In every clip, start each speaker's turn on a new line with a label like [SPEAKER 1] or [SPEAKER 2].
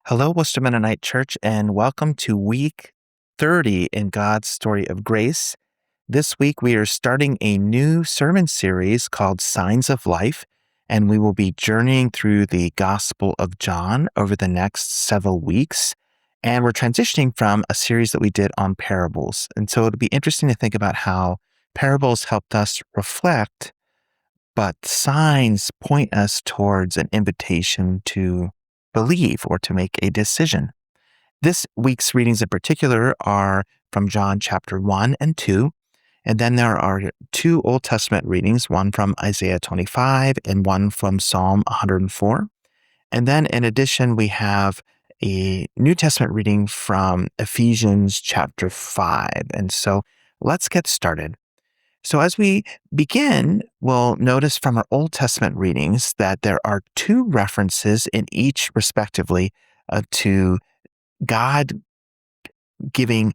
[SPEAKER 1] Hello, Wooster Mennonite Church, and welcome to week 30 in God's Story of Grace. This week, we are starting a new sermon series called Signs of Life, and we will be journeying through the Gospel of John over the next several weeks. And we're transitioning from a series that we did on parables. And so it'll be interesting to think about how parables helped us reflect, but signs point us towards an invitation to believe or to make a decision. This week's readings in particular are from John chapter 1 and 2. And then there are two Old Testament readings, one from Isaiah 25 and one from Psalm 104. And then in addition, we have a New Testament reading from Ephesians chapter 5. And so let's get started. So as we begin, we'll notice from our Old Testament readings that there are two references in each, respectively, to God giving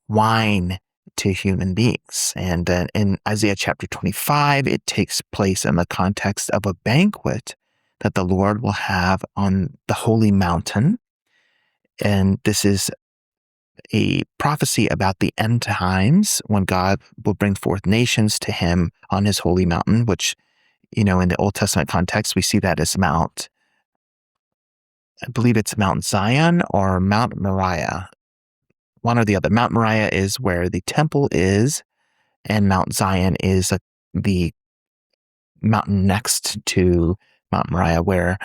[SPEAKER 1] wine to human beings. And in Isaiah chapter 25, it takes place in the context of a banquet that the Lord will have on the holy mountain. And this is a prophecy about the end times when God will bring forth nations to him on his holy mountain, which, in the Old Testament context, we see that as I believe it's Mount Zion or Mount Moriah, one or the other. Mount Moriah is where the temple is, and Mount Zion is the mountain next to Mount Moriah, where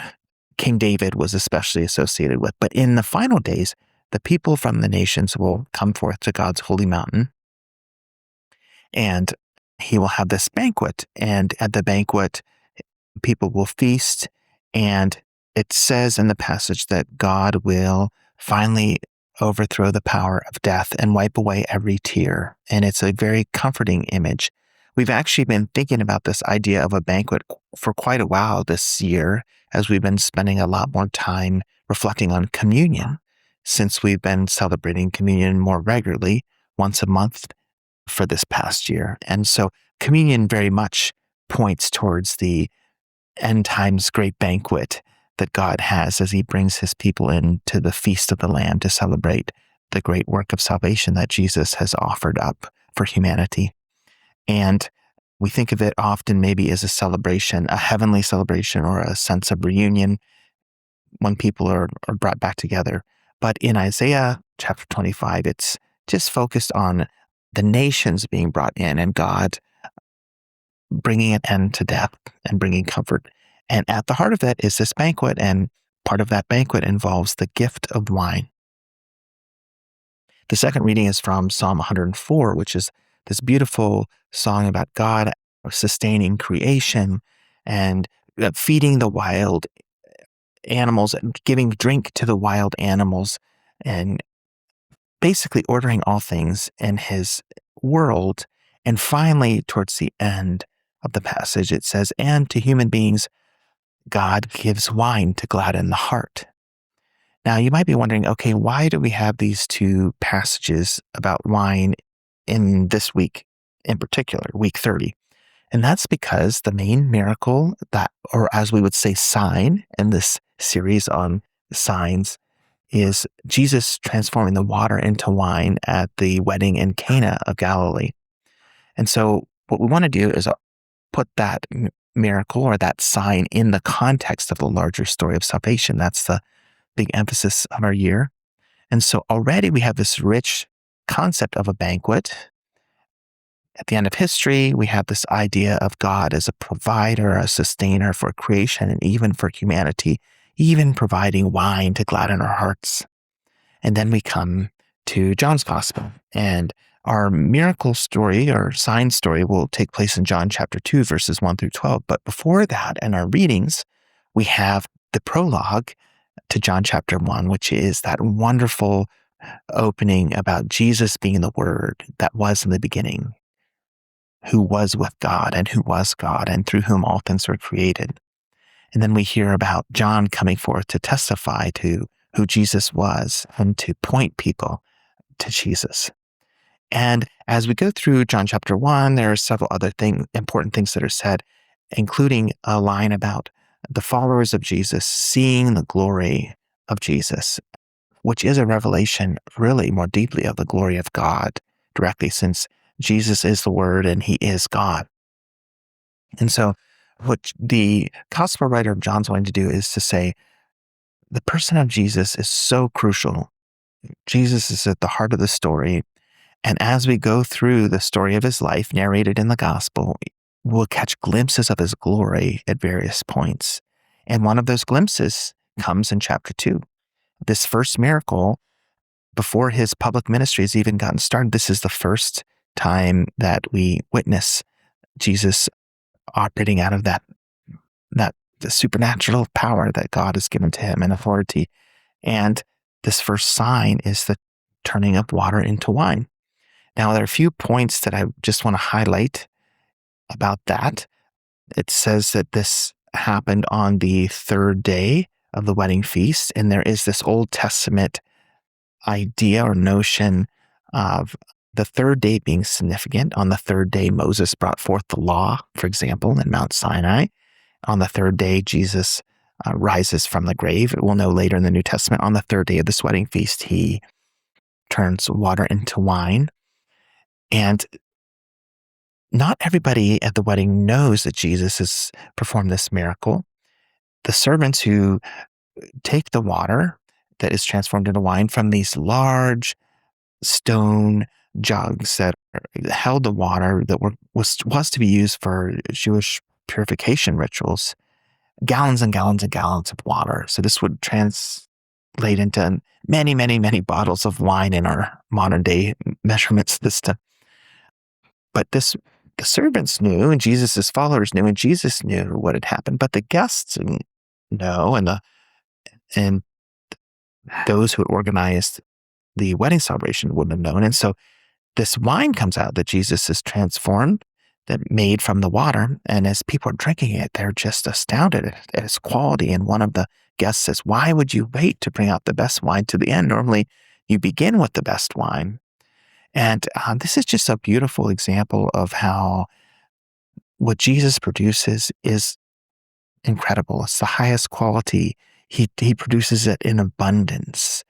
[SPEAKER 1] King David was especially associated with. But in the final days, the people from the nations will come forth to God's holy mountain, and he will have this banquet. And at the banquet, people will feast, and it says in the passage that God will finally overthrow the power of death and wipe away every tear. And it's a very comforting image. We've actually been thinking about this idea of a banquet for quite a while this year, as we've been spending a lot more time reflecting on communion, since we've been celebrating communion more regularly, once a month for this past year. And so communion very much points towards the end times great banquet that God has as he brings his people into the feast of the Lamb to celebrate the great work of salvation that Jesus has offered up for humanity. And we think of it often maybe as a celebration, a heavenly celebration, or a sense of reunion when people are brought back together. But in Isaiah chapter 25, it's just focused on the nations being brought in and God bringing an end to death and bringing comfort. And at the heart of it is this banquet, and part of that banquet involves the gift of wine. The second reading is from Psalm 104, which is this beautiful song about God sustaining creation and feeding the wild animals and giving drink to the wild animals, and basically ordering all things in his world. And finally, towards the end of the passage, it says, "And to human beings, God gives wine to gladden the heart." Now, you might be wondering, okay, why do we have these two passages about wine in this week in particular, week 30? And that's because the main miracle that, or as we would say, sign in this series on signs, is Jesus transforming the water into wine at the wedding in Cana of Galilee. And so what we want to do is put that miracle or that sign in the context of the larger story of salvation. That's the big emphasis of our year. And so already we have this rich concept of a banquet. At the end of history, we have this idea of God as a provider, a sustainer for creation, and even for humanity, even providing wine to gladden our hearts. And then we come to John's Gospel, and our miracle story or sign story will take place in John chapter 2, verses 1 through 12. But before that, in our readings, we have the prologue to John chapter 1, which is that wonderful opening about Jesus being the Word that was in the beginning, who was with God and who was God, and through whom all things were created. And then we hear about John coming forth to testify to who Jesus was and to point people to Jesus. And as we go through John chapter 1, there are several other important things that are said, including a line about the followers of Jesus seeing the glory of Jesus, which is a revelation really more deeply of the glory of God directly, since Jesus is the Word and he is God. And so what the gospel writer of John's wanting to do is to say the person of Jesus is so crucial. Jesus is at the heart of the story. And as we go through the story of his life narrated in the gospel, we'll catch glimpses of his glory at various points. And one of those glimpses comes in chapter 2. This first miracle, before his public ministry has even gotten started, this is the first time that we witness Jesus operating out of that the supernatural power that God has given to him and authority. And this first sign is the turning of water into wine. Now, there are a few points that I just want to highlight about that. It says that this happened on the third day of the wedding feast, and there is this Old Testament idea or notion of the third day being significant. On the third day, Moses brought forth the law, for example, in Mount Sinai. On the third day, Jesus rises from the grave. We'll know later in the New Testament, on the third day of this wedding feast, he turns water into wine. And not everybody at the wedding knows that Jesus has performed this miracle. The servants who take the water that is transformed into wine from these large stone jugs that held the water that was to be used for Jewish purification rituals, gallons and gallons and gallons of water. So this would translate into many, many, many bottles of wine in our modern day measurement system. But the servants knew, and Jesus' followers knew, and Jesus knew what had happened. But the guests didn't know, and those who had organized the wedding celebration wouldn't have known. And so this wine comes out that Jesus is transformed, that made from the water. And as people are drinking it, they're just astounded at its quality. And one of the guests says, "Why would you wait to bring out the best wine to the end? Normally you begin with the best wine." And this is just a beautiful example of how what Jesus produces is incredible. It's the highest quality. He produces it in abundance,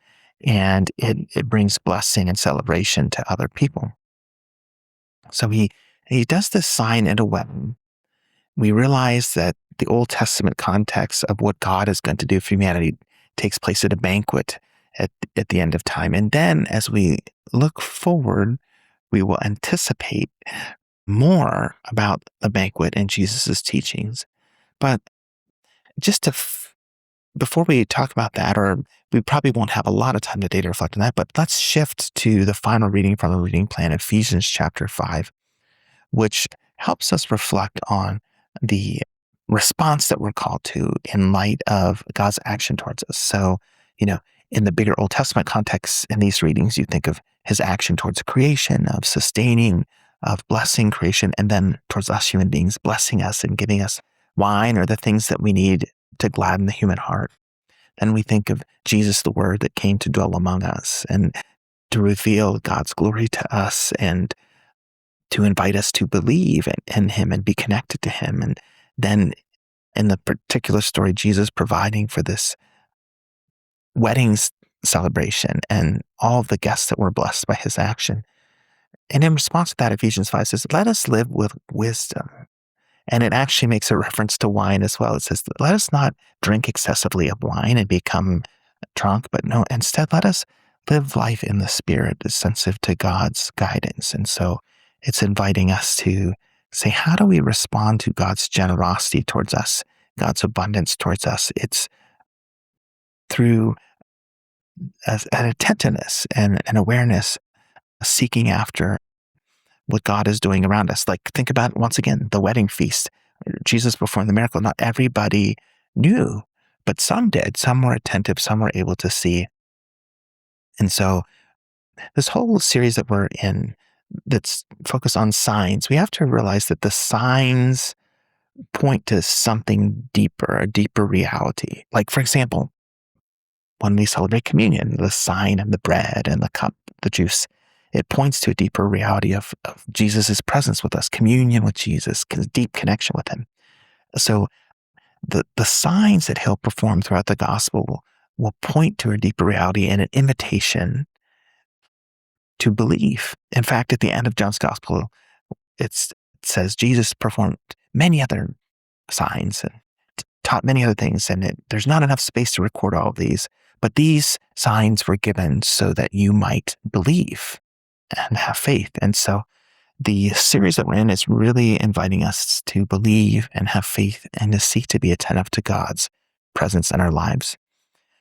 [SPEAKER 1] and it brings blessing and celebration to other people. So he does this sign at a wedding. We realize that the Old Testament context of what God is going to do for humanity takes place at a banquet at the end of time. And then as we look forward, we will anticipate more about the banquet and Jesus' teachings. But just before we talk about that, or we probably won't have a lot of time today to reflect on that, but let's shift to the final reading from the reading plan, Ephesians chapter 5, which helps us reflect on the response that we're called to in light of God's action towards us. So, in the bigger Old Testament context, in these readings, you think of his action towards creation, of sustaining, of blessing creation, and then towards us human beings, blessing us and giving us wine or the things that we need to gladden the human heart. Then we think of Jesus, the Word that came to dwell among us and to reveal God's glory to us and to invite us to believe in him and be connected to him. And then in the particular story, Jesus providing for this wedding celebration and all of the guests that were blessed by his action. And in response to that, Ephesians 5 says, "Let us live with wisdom." And it actually makes a reference to wine as well. It says, "Let us not drink excessively of wine and become drunk, but no, instead let us live life in the Spirit, sensitive to God's guidance." And so it's inviting us to say, how do we respond to God's generosity towards us, God's abundance towards us? It's through an attentiveness and an awareness, seeking after what God is doing around us. Like, think about, once again, the wedding feast. Jesus performed the miracle. Not everybody knew, but some did. Some were attentive. Some were able to see. And so this whole series that we're in that's focused on signs, we have to realize that the signs point to something deeper, a deeper reality. Like, for example, when we celebrate communion, the sign and the bread and the cup, the juice, it points to a deeper reality of Jesus' presence with us, communion with Jesus, deep connection with him. So the signs that he'll perform throughout the gospel will point to a deeper reality and an invitation to believe. In fact, at the end of John's Gospel, it says Jesus performed many other signs and taught many other things, and there's not enough space to record all of these, but these signs were given so that you might believe and have faith. And so the series that we're in is really inviting us to believe and have faith and to seek to be attentive to God's presence in our lives.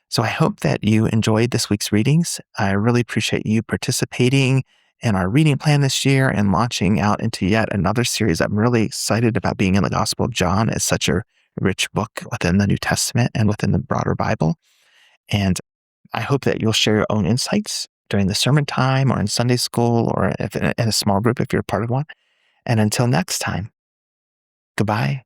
[SPEAKER 1] So I hope that you enjoyed this week's readings. I really appreciate you participating in our reading plan this year and launching out into yet another series. I'm really excited about being in the Gospel of John. It's such a rich book within the New Testament and within the broader Bible. And I hope that you'll share your own insights during the sermon time or in Sunday school or if in a small group if you're a part of one. And until next time, goodbye.